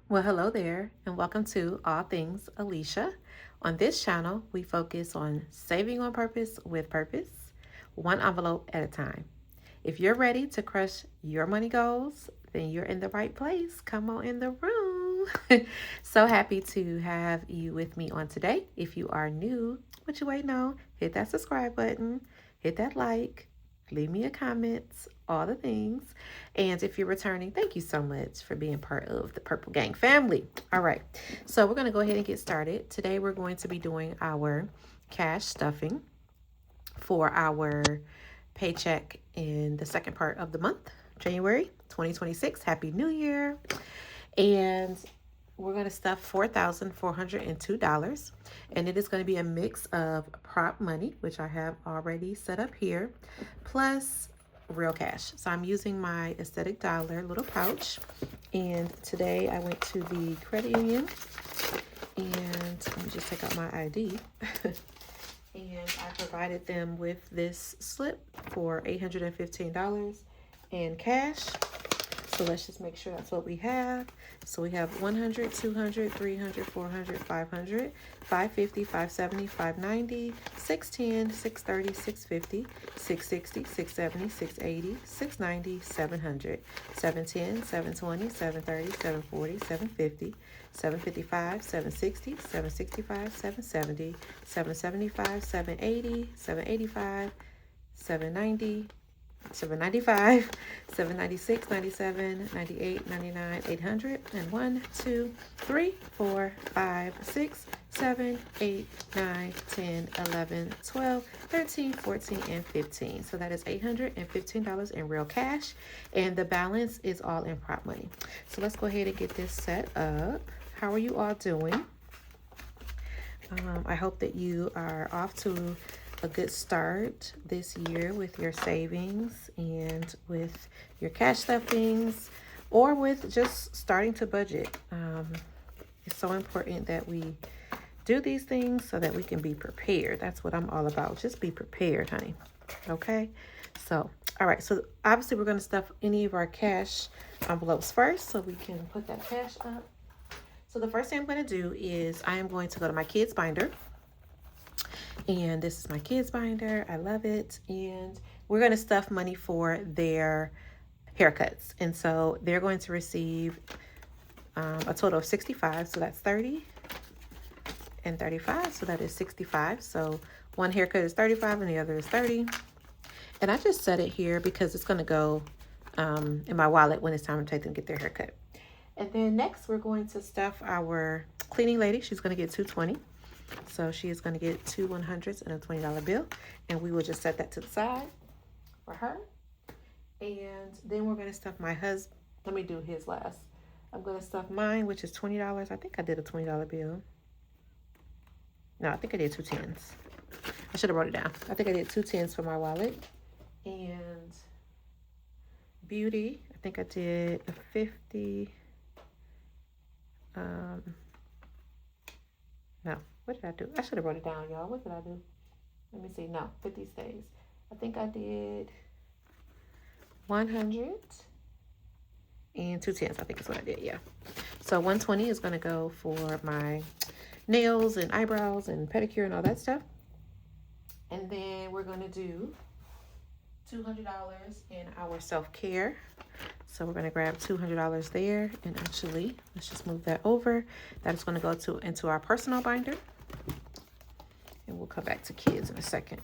Well, hello there, and welcome to All Things Alicia. On this channel, we focus on saving on purpose with purpose, one envelope at a time. If you're ready to crush your money goals, then you're in the right place. Come on in the room. So happy to have you with me on today. If you are new, what you waiting on? Hit that subscribe button, hit that like, leave me a comment, all the things. And if you're returning, thank you so much for being part of the Purple Gang family. All right, so we're going to go ahead and get started. Today, we're going to be doing our cash stuffing for our paycheck in the second part of the month, January 2026. Happy New Year. And we're going to stuff $4,402. And it is going to be a mix of prop money, which I have already set up here, plus real cash. So I'm using my aesthetic dollar little pouch. And today I went to the credit union and let me just take out my ID. And I provided them with this slip for $815 in cash. So let's just make sure that's what we have. So we have 100, 200, 300, 400, 500, 550, 570, 590, 610, 630, 650, 660, 670, 680, 690, 700, 710, 720, 730, 740, 750, 755, 760, 765, 770, 775, 780, 785, 790, 795, 796, 97, 98, 99, 800, and 1, 2, 3, 4, 5, 6, 7, 8, 9, 10, 11, 12, 13, 14, and 15. So that is $815 in real cash, and the balance is all in prop money. So let's go ahead and get this set up. How are you all doing? I hope that you are off to a good start this year with your savings and with your cash stuffings, or with just starting to budget. It's so important that we do these things so that we can be prepared. That's what I'm all about. Just be prepared, honey. Okay? So, all right. So obviously we're going to stuff any of our cash envelopes first so we can put that cash up. So the first thing I'm going to do is I am going to go to my kids binder. And this is my kids binder. I love it. And we're going to stuff money for their haircuts. And so they're going to receive a total of 65. So that's 30 and 35. So that is 65. So one haircut is 35 and the other is 30. And I just set it here because it's going to go in my wallet when it's time to take them to get their haircut. And then next we're going to stuff our cleaning lady. She's going to get $220. So she is going to get 2 100s and a $20 bill. And we will just set that to the side for her. And then we're going to stuff my husband. Let me do his last. I'm going to stuff mine, which is $20. I think I did a $20 bill. No, I think I did 2 10s. I should have wrote it down. I think I did 2 10s for my wallet. And beauty, I think I did a 50. No, what did I do? I should have wrote it down, y'all. What did I do? Let me see. No, 50 stays. I think I did 100 and 2 10s. I think is what I did, yeah. So 120 is going to go for my nails and eyebrows and pedicure and all that stuff. And then we're going to do $200 in our self-care. So we're going to grab $200 there, and actually let's just move that over. That is going to go into our personal binder, and we'll come back to kids in a second.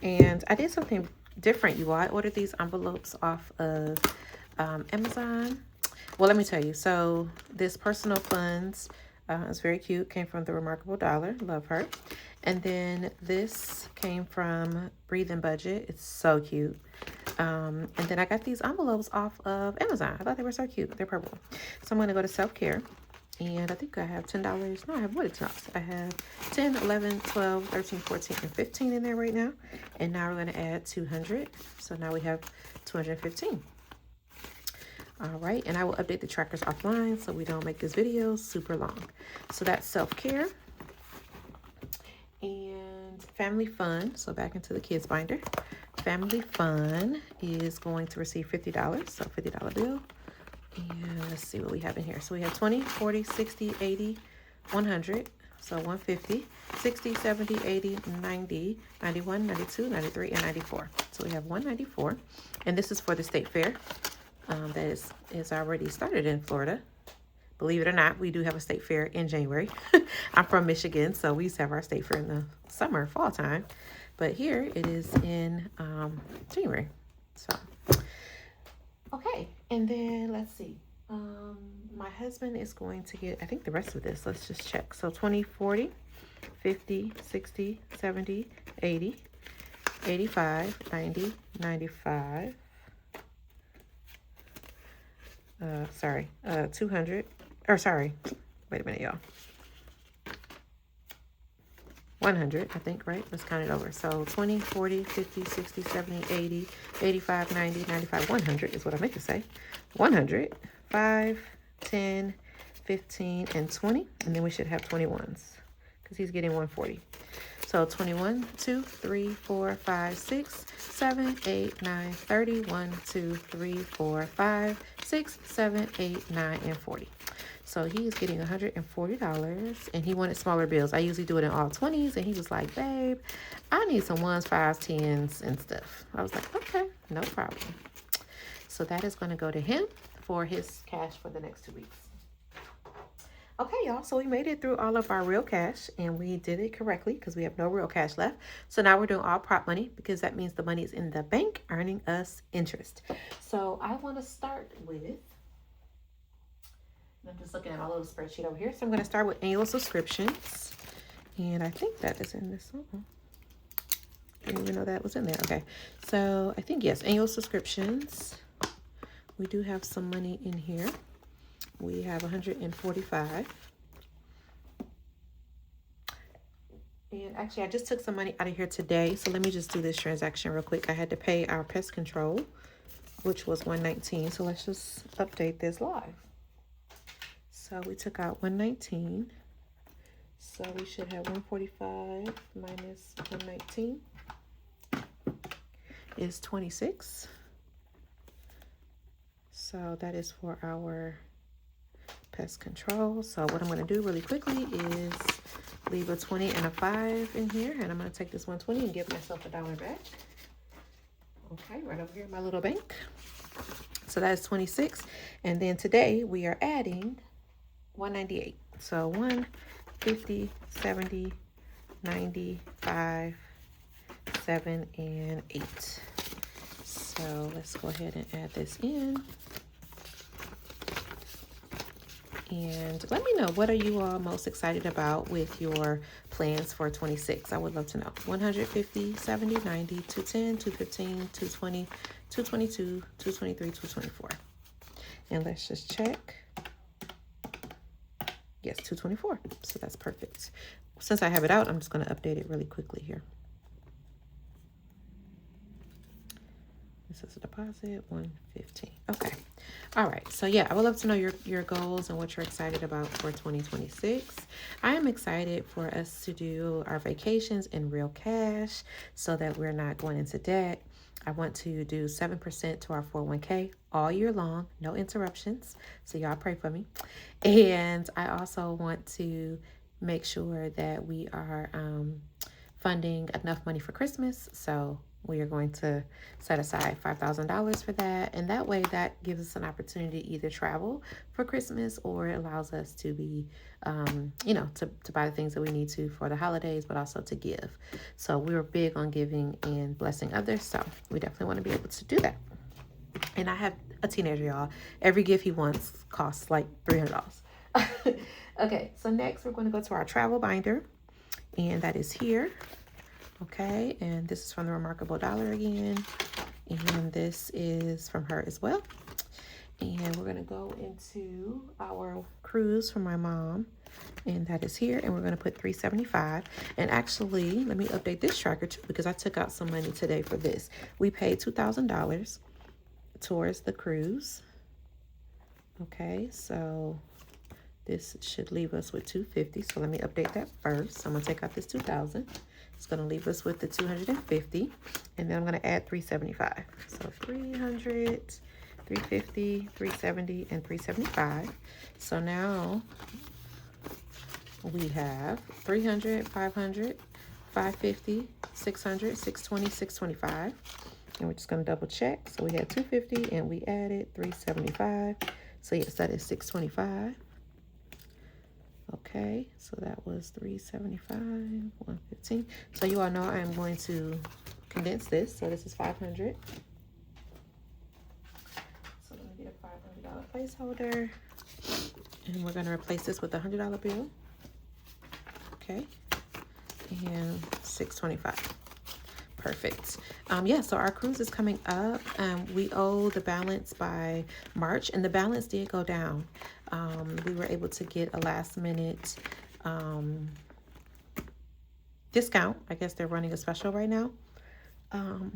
And I did something different, you all. I ordered these envelopes off of Amazon. Well, let me tell you. So this personal funds is very cute. Came from the Remarkable Dollar. Love her. And then this came from Breathe and Budget. It's so cute. And then I got these envelopes off of Amazon. I thought they were so cute. They're purple. So I'm going to go to self-care. And I think I have $10. No, I have more than $10. I have 10, 11, 12, 13, 14, and 15 in there right now. And now we're going to add 200. So now we have 215. All right. And I will update the trackers offline so we don't make this video super long. So that's self-care. And family fun. So back into the kids binder. Family fun is going to receive $50. So $50 bill. And let's see what we have in here. So we have 20, 40, 60, 80, 100. So 150, 60, 70, 80, 90, 91, 92, 93, and 94. So we have 194. And this is for the state fair that is already started in Florida. Believe it or not, we do have a state fair in January. I'm from Michigan, so we used to have our state fair in the summer, fall time. But here it is in January. So, okay. And then let's see. My husband is going to get, I think, the rest of this. Let's just check. So 20, 40, 50, 60, 70, 80, 85, 90, 95. 200. Or sorry. Wait a minute, y'all. 100, I think, right? Let's count it over. So 20, 40, 50, 60, 70, 80, 85, 90, 95, 100 is what I meant to say. 100, 5, 10, 15, and 20. And then we should have 21s because he's getting 140. So 21, 2, 3, 4, 5, 6, 7, 8, 9, 30, 1, 2, 3, 4, 5, 6, 7, 8, 9, and 40. So he's getting $140, and he wanted smaller bills. I usually do it in all 20s, and he was like, babe, I need some 1s, 5s, 10s, and stuff. I was like, okay, no problem. So that is going to go to him for his cash for the next 2 weeks. Okay, y'all, so we made it through all of our real cash, and we did it correctly because we have no real cash left. So now we're doing all prop money because that means the money is in the bank earning us interest. So I want to start with, I'm just looking at my little spreadsheet over here. So I'm going to start with annual subscriptions. And I think that is in this one. Didn't even know that was in there. Okay. So I think, yes, annual subscriptions. We do have some money in here. We have 145. And actually, I just took some money out of here today. So let me just do this transaction real quick. I had to pay our pest control, which was 119. So let's just update this live. So we took out 119. So we should have 145 minus 119 is 26. So that is for our pest control. So what I'm going to do really quickly is leave a 20 and a 5 in here. And I'm going to take this 120 and give myself $1 back. Okay, right over here in my little bank. So that is 26. And then today we are adding 198. So 150, 70, 95, 7, and 8. So let's go ahead and add this in. And let me know, what are you all most excited about with your plans for 26? I would love to know. 150, 70, 90, 210, 215, 220, 222, 223, 224. And let's just check. Yes, 224. So that's perfect. Since I have it out, I'm just going to update it really quickly here. This is a deposit, 115. Okay. All right. So yeah, I would love to know your goals and what you're excited about for 2026. I am excited for us to do our vacations in real cash so that we're not going into debt. I want to do 7% to our 401k all year long, no interruptions. So y'all pray for me. And I also want to make sure that we are funding enough money for Christmas. So we are going to set aside $5,000 for that. And that way that gives us an opportunity to either travel for Christmas, or it allows us to be, to buy the things that we need to for the holidays, but also to give. So we were big on giving and blessing others. So we definitely want to be able to do that. And I have a teenager, y'all. Every gift he wants costs like $300. Okay, so next we're going to go to our travel binder. And that is here. Okay, and this is from the Remarkable Dollar again. And this is from her as well. And we're going to go into our cruise from my mom. And that is here. And we're going to put $375. And actually, let me update this tracker too, because I took out some money today for this. We paid $2,000 towards the cruise. Okay, so this should leave us with $250. So let me update that first. So I'm going to take out this $2,000. It's going to leave us with the $250. And then I'm going to add $375. So $300 350, 370, and 375. So now we have 300, 500, 550, 600, 620, 625. And we're just going to double check. So we had 250 and we added 375. So yes, that is 625. Okay, so that was 375, 115. So you all know I'm going to condense this. So this is 500. So let me get a $500 placeholder. And we're going to replace this with a $100 bill. Okay, and 625. Perfect. Yeah, so our cruise is coming up. We owe the balance by March, and the balance did go down. We were able to get a last minute discount. I guess they're running a special right now.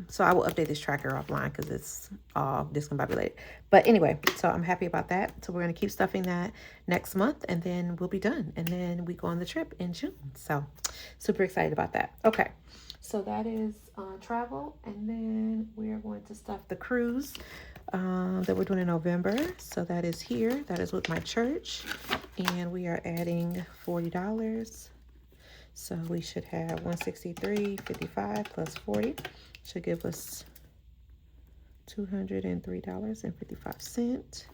So I will update this tracker offline because it's all discombobulated. But anyway, so I'm happy about that. So we're going to keep stuffing that next month, and then we'll be done. And then we go on the trip in June. So super excited about that. Okay. So that is travel, and then we are going to stuff the cruise that we're doing in November. So that is here. That is with my church, and we are adding $40. So we should have $163.55 plus 40 should give us $203.55.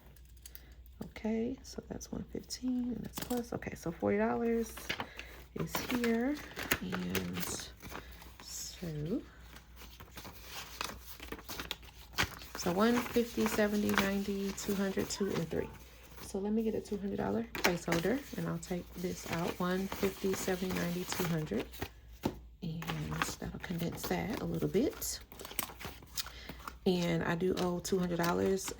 Okay, so that's 115 and that's plus. Okay, so $40 is here, and so 150, 70, 90, 200, 2, and 3. So let me get a $200 placeholder, and I'll take this out. 150, 70, 90, 200. And that'll condense that a little bit. And I do owe $200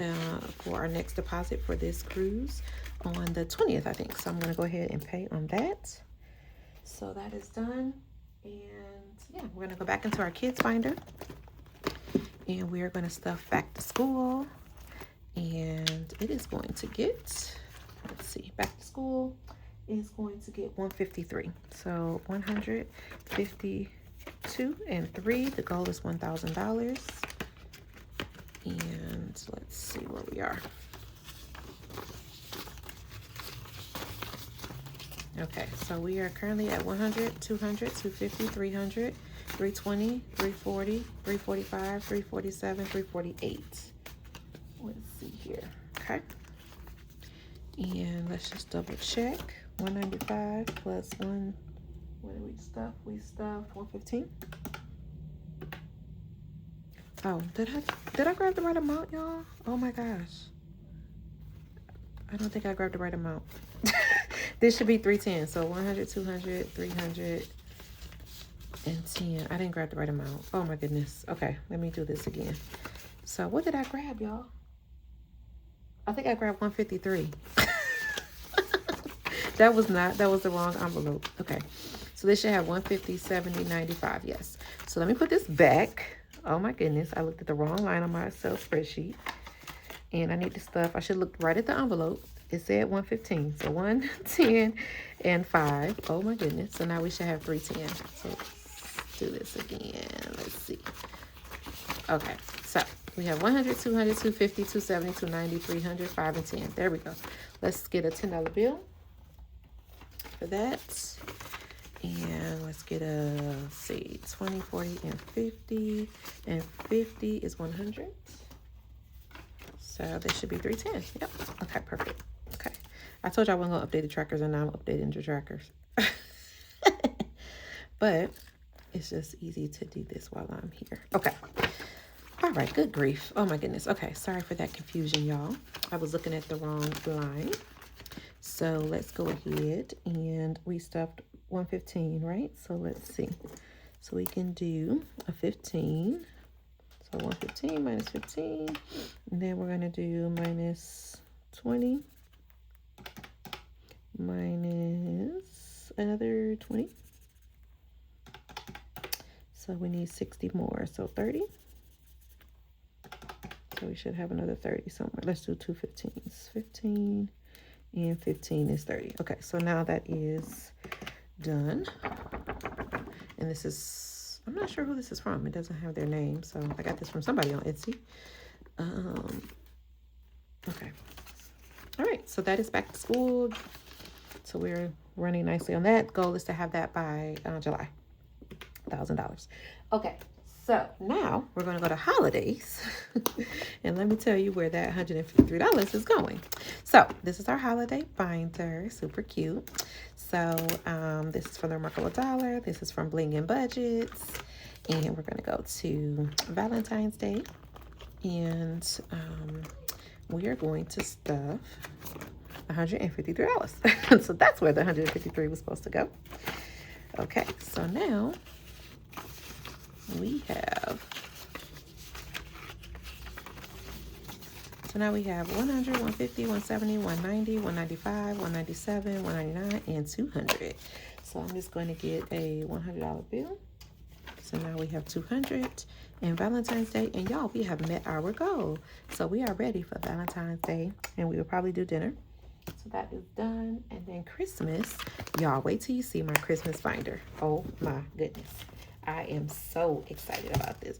for our next deposit for this cruise on the 20th, I think. So I'm going to go ahead and pay on that. So that is done. And yeah, we're going to go back into our kids binder. And we are going to stuff back to school. And it is going to get, let's see, back to school is going to get 153. So 152 and 3. The goal is $1,000. And let's see where we are. Okay, so we are currently at 100, 200, 250, 300, 320, 340, 345, 347, 348. Let's see here. Okay. And let's just double check. 195 plus 1. What did we stuff? We stuffed 115. Oh, did I grab the right amount, y'all? Oh my gosh. I don't think I grabbed the right amount. This should be 310. So 100, 200, 300, and 10. I didn't grab the right amount. Oh my goodness. Okay, let me do this again. So what did I grab, y'all? I think I grabbed 153. That was the wrong envelope. Okay, so this should have 150, 70, 95. Yes. So let me put this back. Oh my goodness, I looked at the wrong line on my Excel spreadsheet. And I need the stuff. I should look right at the envelope. It said 115. So 110 and 5. Oh my goodness. So now we should have 310. So let's do this again. Let's see. Okay, so we have 100, 200, 250, 270, 290, 300, 5, and 10. There we go. Let's get a $10 bill for that. And let's get a, let's see, 20, 40, and 50. And 50 is 100. So this should be 310. Yep. Okay, perfect. Okay. I told you I wasn't going to update the trackers, and now I'm updating the trackers. But it's just easy to do this while I'm here. Okay. All right, good grief. Oh my goodness. Okay, sorry for that confusion, y'all. I was looking at the wrong line. So let's go ahead, and we stuffed 115, right? So let's see. So we can do a 15. So 115 minus 15. And then we're going to do minus 20. Minus another 20. So we need 60 more. So 30. So we should have another 30 somewhere. Let's do two 15s. 15 and 15 is 30. Okay, so now that is done. And this is, I'm not sure who this is from. It doesn't have their name. So I got this from somebody on Etsy. Okay. All right, so that is back to school. So we're running nicely on that. Goal is to have that by July. $1,000. Okay, so now we're going to go to holidays. And let me tell you where that $153 is going. So this is our holiday binder. Super cute. So this is from the Remarkable Dollar. This is from Bling and Budgets. And we're going to go to Valentine's Day. And we are going to stuff $153. So that's where the 153 was supposed to go. Okay, so now we have, so now we have 100, 150, 170, 190, 195, 197, 199, and 200. So I'm just going to get a $100 bill. So now we have 200 and Valentine's Day, and y'all, we have met our goal. So we are ready for Valentine's Day, and we will probably do dinner. So that is done. And then Christmas, y'all, wait till you see my Christmas binder. Oh my goodness. I am so excited about this.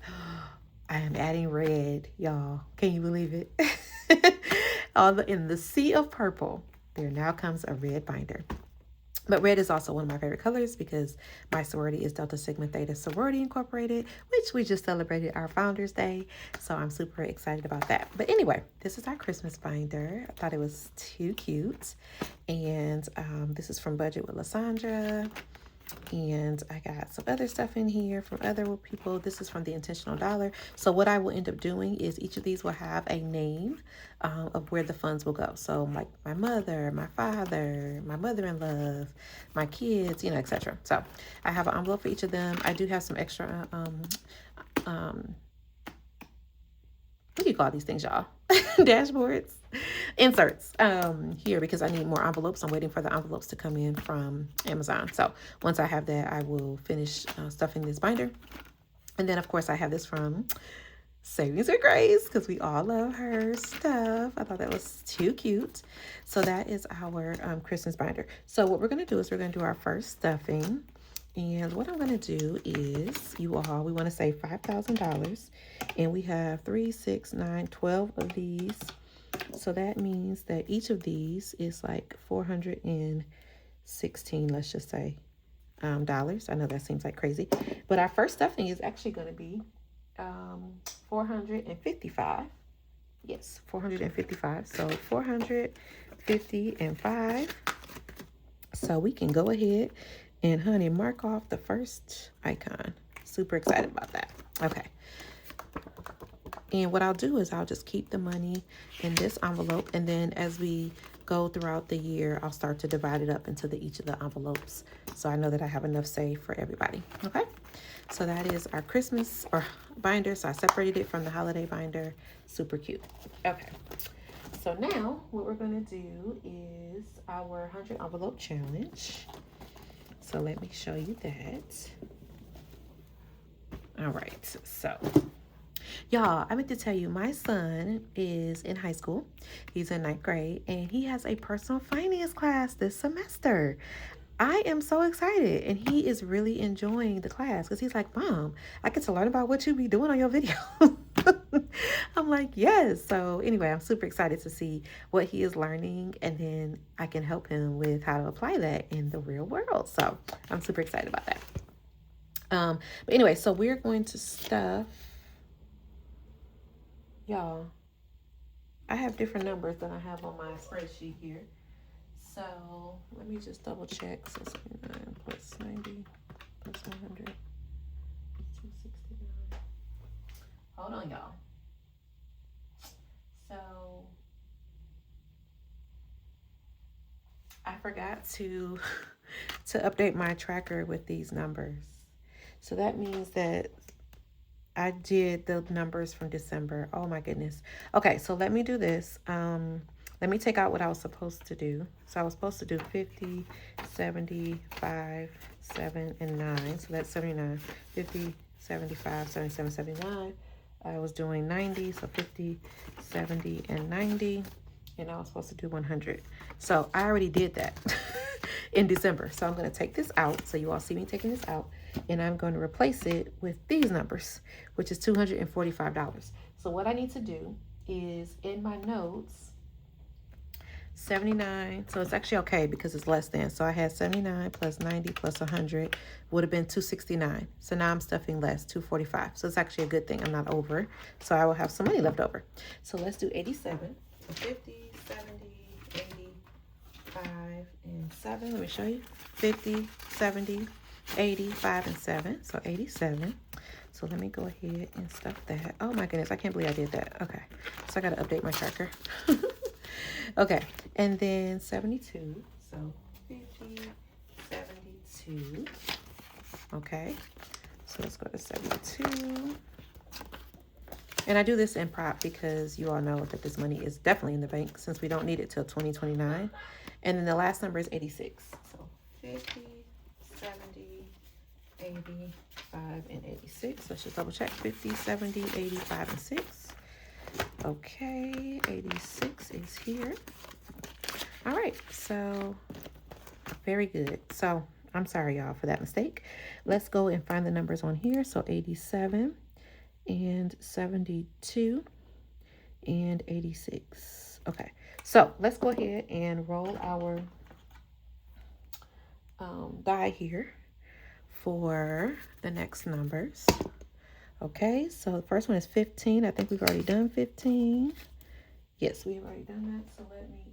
I am adding red, y'all. Can you believe it? In the sea of purple, there now comes a red binder. But red is also one of my favorite colors because my sorority is Delta Sigma Theta Sorority Incorporated, which we just celebrated our Founders Day. So I'm super excited about that. But anyway, this is our Christmas binder. I thought it was too cute. And this is from Budget with Lysandra. And I got some other stuff in here from other people. This is from the Intentional Dollar. So what I will end up doing is each of these will have a name of where the funds will go. So like my mother, my father, my mother-in-law, my kids, you know, etc. So I have an envelope for each of them. I do have some extra what do you call these things, y'all? Dashboards, inserts here because I need more envelopes. I'm waiting for the envelopes to come in from Amazon. So once I have that, I will finish stuffing this binder. And then, of course, I have this from Savings with Grace because we all love her stuff. I thought that was too cute. So that is our Christmas binder. So what we're going to do is we're going to do our first stuffing. And what I'm going to do is, we want to save $5,000. And we have 3, 6, 9, 12 of these. So that means that each of these is like 416, let's just say, dollars. I know that seems like crazy. But our first stuffing is actually going to be 455. Yes, 455. So 455. So we can go ahead and, honey, mark off the first icon. Super excited about that. Okay. And what I'll do is I'll just keep the money in this envelope. And then as we go throughout the year, I'll start to divide it up into each of the envelopes. So I know that I have enough saved for everybody. Okay. So that is our Christmas binder. So I separated it from the holiday binder. Super cute. Okay. So now what we're going to do is our 100 envelope challenge. So let me show you that. All right. So y'all, I meant to tell you, my son is in high school. He's in 9th grade, and he has a personal finance class this semester. I am so excited, and he is really enjoying the class because he's like, Mom, I get to learn about what you be doing on your videos. I'm like, yes. So anyway, I'm super excited to see what he is learning, and then I can help him with how to apply that in the real world. So I'm super excited about that. But anyway, so we're going to stuff. Y'all, I have different numbers than I have on my spreadsheet here. So let me just double check. So 79 plus 90 plus 100, 269. Hold on, y'all. So I forgot to update my tracker with these numbers. So that means that I did the numbers from December. Oh my goodness. Okay, so let me do this. Let me take out what I was supposed to do. So I was supposed to do 50, 75, 7, and 9. So that's 79. 50, 75, 77, 79. I was doing 90. So 50, 70, and 90. And I was supposed to do 100. So I already did that in December. So I'm going to take this out. So you all see me taking this out. And I'm going to replace it with these numbers, which is $245. So what I need to do is in my notes, 79. So it's actually okay because it's less than. So I had 79 plus 90 plus 100 would have been 269. So now I'm stuffing less, 245. So it's actually a good thing. I'm not over. So I will have some money left over. So let's do 87. So 50, 70, 85, and 7. Let me show you. 50, 70, 85, and 7. So 87. So let me go ahead and stuff that. Oh my goodness, I can't believe I did that. Okay. So I got to update my tracker. Okay, and then 72, so 50, 72, okay, so let's go to 72, and I do this in prop because you all know that this money is definitely in the bank since we don't need it till 2029, and then the last number is 86, so 50, 70, 85, and 86, let's just double check, 50, 70, 85, and 6. Okay, 86 is here. All right, so very good. So I'm sorry, y'all, for that mistake. Let's go and find the numbers on here. So 87 and 72 and 86. Okay, so let's go ahead and roll our die here for the next numbers. Okay, so the first one is 15. I think we've already done 15. Yes, we've already done that. So let me,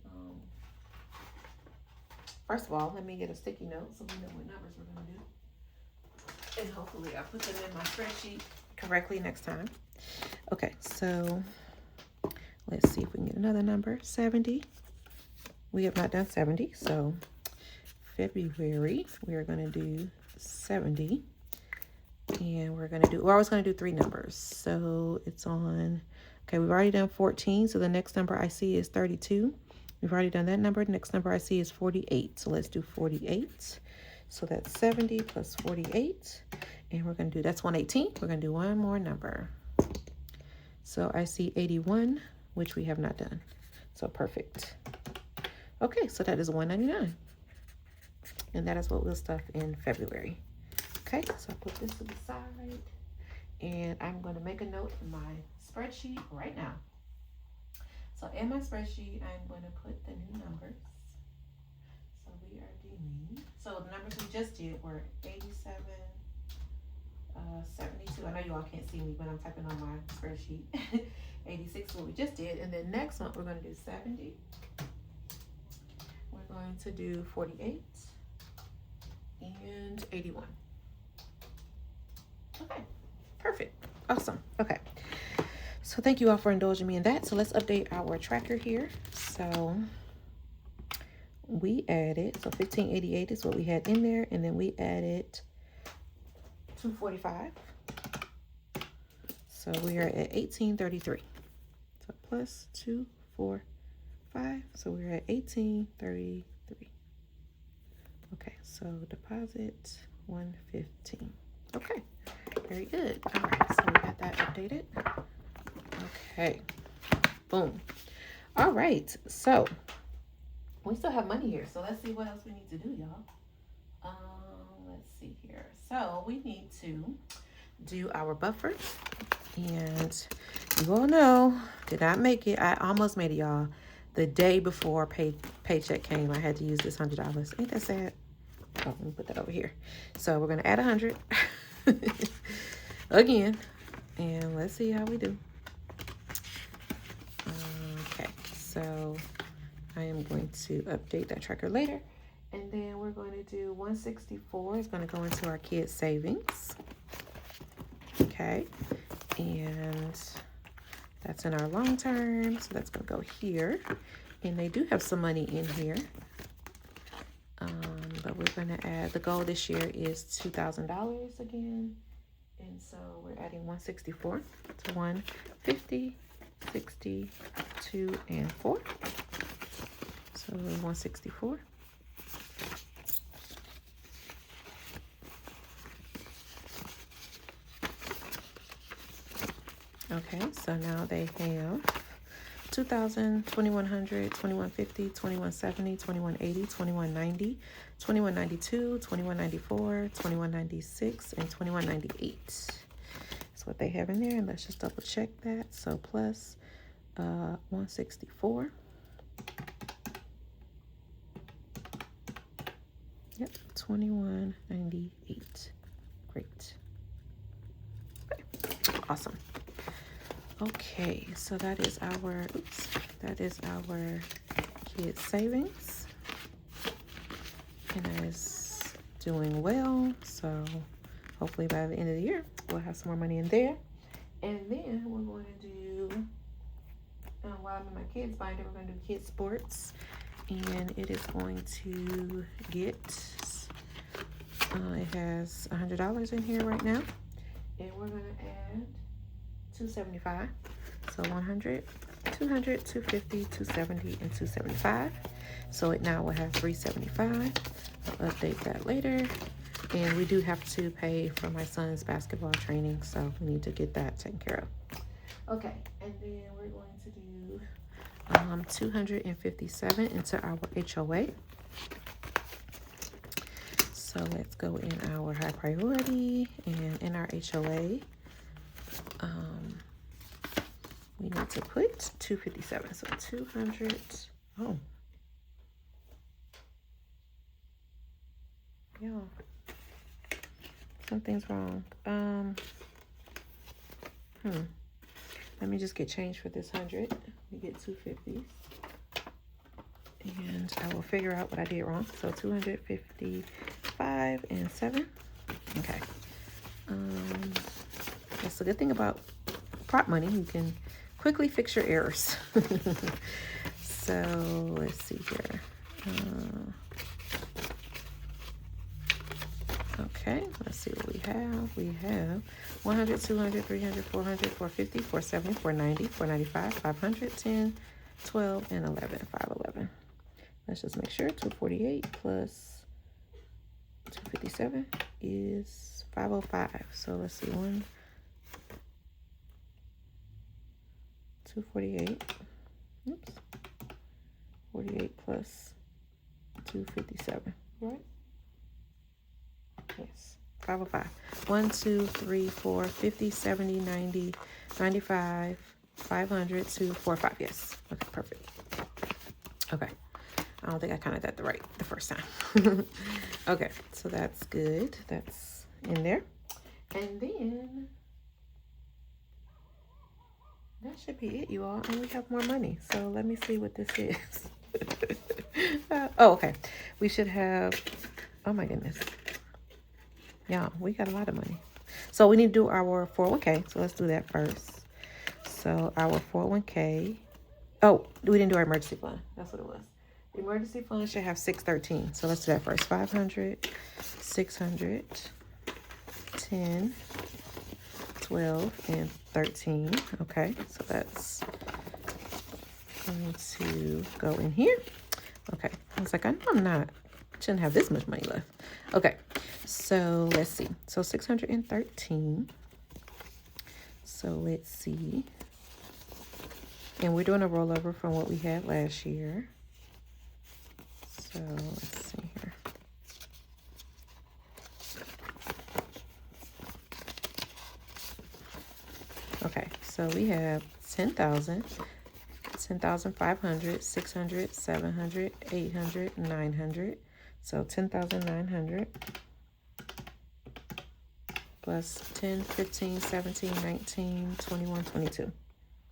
first of all, let me get a sticky note so we know what numbers we're going to do. And hopefully I put them in my spreadsheet correctly next time. Okay, so let's see if we can get another number. 70. We have not done 70, so February, we are going to do 70. And we're going to do, well, I was going to do 3 numbers. So it's on, okay, we've already done 14. So the next number I see is 32. We've already done that number. The next number I see is 48. So let's do 48. So that's 70 plus 48. And we're going to do, that's 118. We're going to do one more number. So I see 81, which we have not done. So perfect. Okay, so that is 199. And that is what we'll stuff in February. Okay, so I put this to the side, and I'm going to make a note in my spreadsheet right now. So in my spreadsheet, I'm going to put the new numbers. So we are doing, so the numbers we just did were 87, 72. I know you all can't see me, but I'm typing on my spreadsheet. 86 is what we just did, and then next month we're going to do 70. We're going to do 48 and 81. Okay, perfect, awesome. Okay, so thank you all for indulging me in that. So let's update our tracker here. So we added, so 1588 is what we had in there, and then we added 245. So we are at 1833. So plus 245. So we're at 1833. Okay, so deposit 115. Okay. Very good. All right, so we got that updated. Okay, boom. All right, so we still have money here. So let's see what else we need to do, y'all. Let's see here. So we need to do our buffers. And you all know, did not make it. I almost made it, y'all. The day before paycheck came, I had to use this $100. Ain't that sad? Oh, let me put that over here. So we're going to add 100. Again, and let's see how we do. Okay, so I am going to update that tracker later, and then we're going to do 164 is going to go into our kids savings. Okay, and that's in our long term, so that's going to go here, and they do have some money in here. But we're going to add, the goal this year is $2,000 again. And so we're adding 164 to 150, 60, 2, and 4. So 164. Okay, so now they have 2,000, 2,100, 2,150, 2,170, 2,180, 2,190, 2,192, 2,194, 2,196, and 2,198. That's what they have in there, and let's just double check that. So plus 164. Yep, 21.98. Great. Okay. Awesome. Okay, so that is our kids savings, and that is doing well. So hopefully by the end of the year we'll have some more money in there. And then we're going to do, while I'm in my kids binder, we're going to do kids sports, and it is going to get, it has $100 in here right now, and we're going to add $275. So 100, 200, 250, 270, and 275. So it now will have $375. I'll update that later. And we do have to pay for my son's basketball training, so we need to get that taken care of. Okay, and then we're going to do 257 into our HOA. So let's go in our high priority, and in our HOA, we need to put 257. So 200. Oh, yeah, something's wrong. Let me just get change for this 100. We get 250s, and I will figure out what I did wrong. So 255 and 7. Okay. That's the good thing about prop money. You can quickly fix your errors. So let's see here. Okay, let's see what we have. We have 100, 200, 300, 400, 450, 470, 490, 495, 500, 10, 12, and 11. 511. Let's just make sure 248 plus 257 is 505. So let's see, 248. Oops. 48 plus 257, right? Yes, 505. 1, 2, 3, 4, 50, 70, 90, 95, 500, 2, 4, 5. Yes. Okay, perfect. Okay. I don't think I counted that the first time. Okay, so that's good. That's in there. And then that should be it, you all. And we have more money. So let me see what this is. Oh, okay. We should have, oh my goodness. Yeah, we got a lot of money. So we need to do our 401k. So let's do that first. So our 401k. Oh, we didn't do our emergency fund. That's what it was. The emergency fund should have 613. So let's do that first. 500, 600, 10, 12, and 13. Okay, so that's going to go in here. Okay, I was like, I shouldn't have this much money left. Okay, so let's see. So 613. So let's see. And we're doing a rollover from what we had last year. So let's see here. Okay, so we have 10,000, 10,500, 600, 700, 800, 900. So 10,900 plus 10, 15, 17, 19, 21, 22.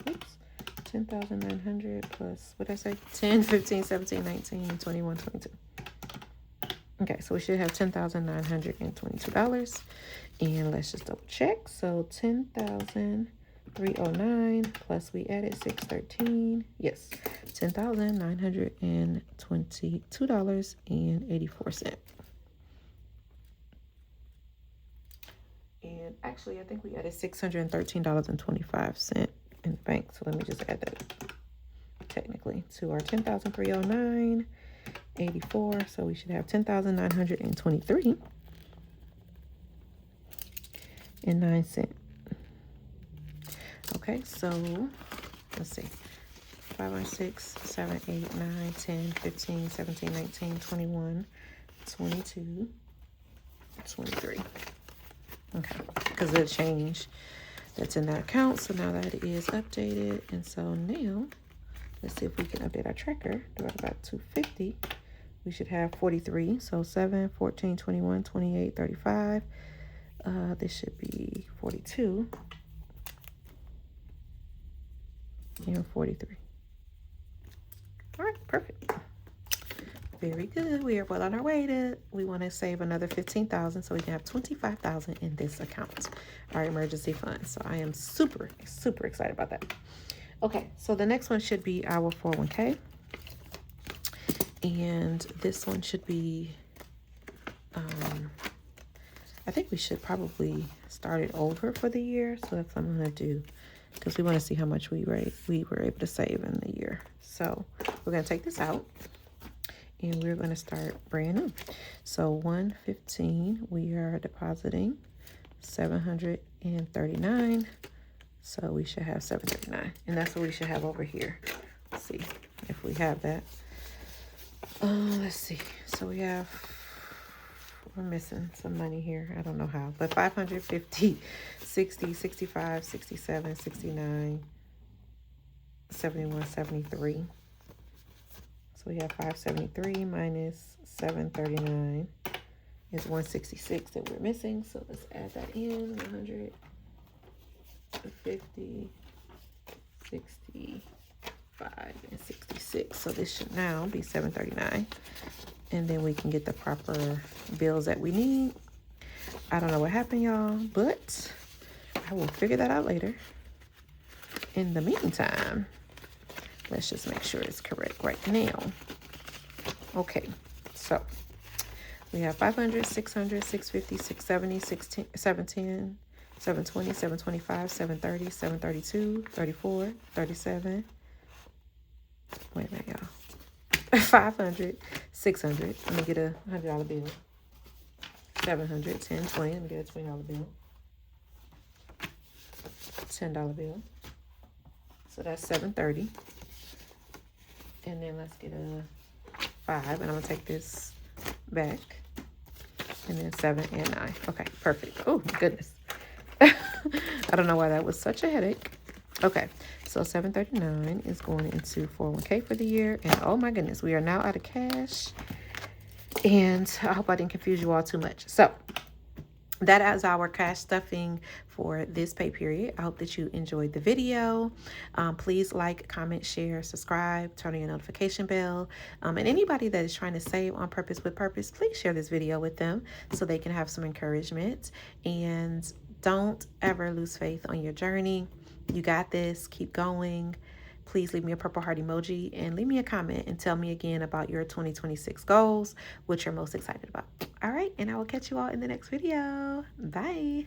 Oops. 10,900 plus, what did I say? 10, 15, 17, 19, 21, 22. Okay, so we should have $10,922. And let's just double check. So 10,309 plus we added 613. Yes, $10,922.84. And actually, I think we added $613.25 in the bank. So let me just add that technically to our 10,309.84. So we should have 10,923 and 9 cents. Okay, so let's see. 5, 6, 7, 8, 9, 10, 15, 17, 19, 21, 22, 23. Okay, because of the change that's in that account. So now that is updated. And so now, let's see if we can update our tracker. We're at about 250. we should have 43. So 7, 14, 21, 28, 35. This should be 42 and 43. All right, perfect. Very good. We are well on our way to, we want to save another 15,000 so we can have 25,000 in this account, our emergency fund. So I am super, super excited about that. Okay, so the next one should be our 401k. And this one should be, I think we should probably start it over for the year. So that's what I'm going to do, because we want to see how much we were able to save in the year. So we're going to take this out and we're going to start brand new. So 115, we are depositing 739. So we should have 739, and that's what we should have over here. Let's see if we have that. Let's see. So we're missing some money here. I don't know how, but 550, 60, 65, 67, 69, 71, 73. So we have 573 minus 739 is 166 that we're missing. So let's add that in. 150, 65, and 66. So this should now be 739. And then we can get the proper bills that we need. I don't know what happened, y'all, but I will figure that out later. In the meantime, let's just make sure it's correct right now. Okay, so we have 500, 600, 650, 670, 710, 720, 725, 730, 732, 34, 37. Wait a minute, y'all. 500, 600. Let me get a $100 bill. 700, 10, 20. Let me get a $20 bill. $10 bill. So that's 730. And then let's get a 5. And I'm going to take this back. And then 7 and 9. Okay, perfect. Oh, my goodness. I don't know why that was such a headache. Okay, so 739 is going into 401k for the year. And oh my goodness, we are now out of cash. And I hope I didn't confuse you all too much. So that is our cash stuffing for this pay period. I hope that you enjoyed the video. Please like, comment, share, subscribe, turn on your notification bell. And anybody that is trying to save on purpose with purpose, please share this video with them so they can have some encouragement. And don't ever lose faith on your journey. You got this. Keep going. Please leave me a purple heart emoji and leave me a comment and tell me again about your 2026 goals, what you're most excited about. All right, and I will catch you all in the next video. Bye.